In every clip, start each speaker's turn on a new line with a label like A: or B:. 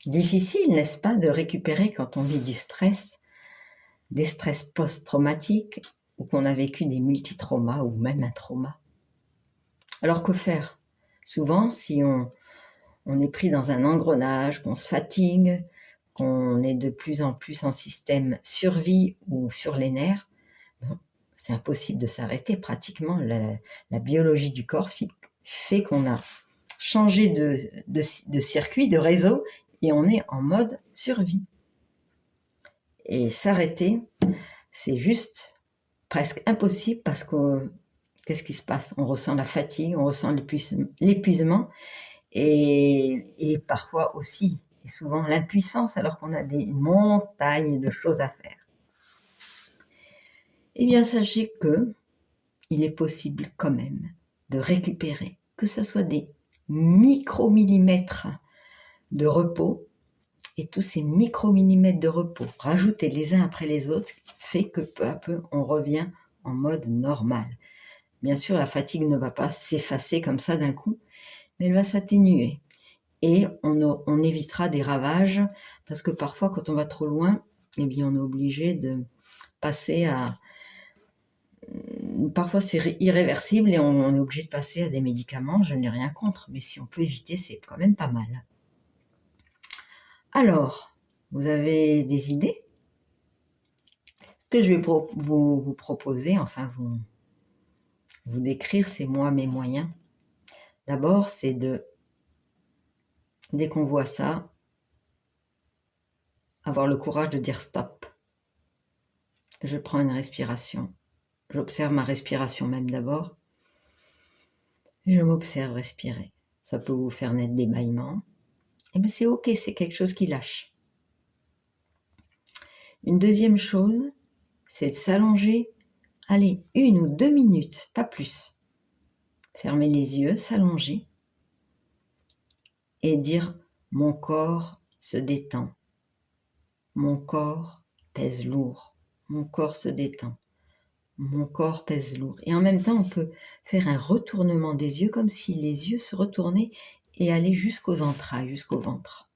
A: Difficile, n'est-ce pas, de récupérer quand on vit du stress, des stress post-traumatiques ou qu'on a vécu des multitraumas ou même un trauma. Alors que faire? Souvent, si on est pris dans un engrenage, qu'on se fatigue, qu'on est de plus en plus en système survie ou sur les nerfs, c'est impossible de s'arrêter. Pratiquement, la biologie du corps fait qu'on a changé de circuit, de réseau, et on est en mode survie. Et s'arrêter, c'est juste presque impossible parce que qu'est-ce qui se passe? On ressent la fatigue, on ressent l'épuisement et parfois aussi, et souvent l'impuissance alors qu'on a des montagnes de choses à faire. Eh bien, sachez que il est possible quand même de récupérer, que ce soit des micromillimètres de repos, et tous ces micromillimètres de repos, rajoutés les uns après les autres, fait que peu à peu, on revient en mode normal. Bien sûr, la fatigue ne va pas s'effacer comme ça d'un coup, mais elle va s'atténuer. Et on évitera des ravages, parce que parfois, quand on va trop loin, eh bien, on est obligé de passer à... Parfois, c'est irréversible et on est obligé de passer à des médicaments. Je n'ai rien contre, mais si on peut éviter, c'est quand même pas mal. Alors, vous avez des idées? Ce que je vais vous proposer, enfin vous décrire, c'est moi mes moyens. D'abord, c'est dès qu'on voit ça, avoir le courage de dire stop. Je prends une respiration. J'observe ma respiration même d'abord. Je m'observe respirer. Ça peut vous faire naître des bâillements. Et bien c'est ok, c'est quelque chose qui lâche. Une deuxième chose, c'est de s'allonger, allez, 1 ou 2 minutes, pas plus. Fermer les yeux, s'allonger et dire mon corps se détend. Mon corps pèse lourd. Mon corps se détend. Mon corps pèse lourd. Et en même temps, on peut faire un retournement des yeux comme si les yeux se retournaient et allaient jusqu'aux entrailles, jusqu'au ventre.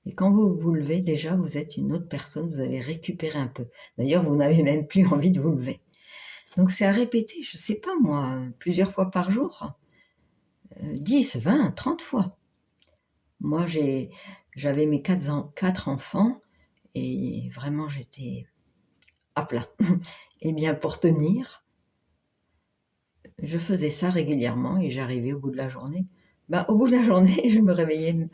A: Et quand vous vous levez, déjà, vous êtes une autre personne, vous avez récupéré un peu. D'ailleurs, vous n'avez même plus envie de vous lever. Donc, c'est à répéter, je ne sais pas moi, plusieurs fois par jour. 10, 20, 30 fois. Moi, j'avais mes 4 enfants et vraiment, j'étais à plat. Eh bien, pour tenir, je faisais ça régulièrement et j'arrivais au bout de la journée. Au bout de la journée, je me réveillais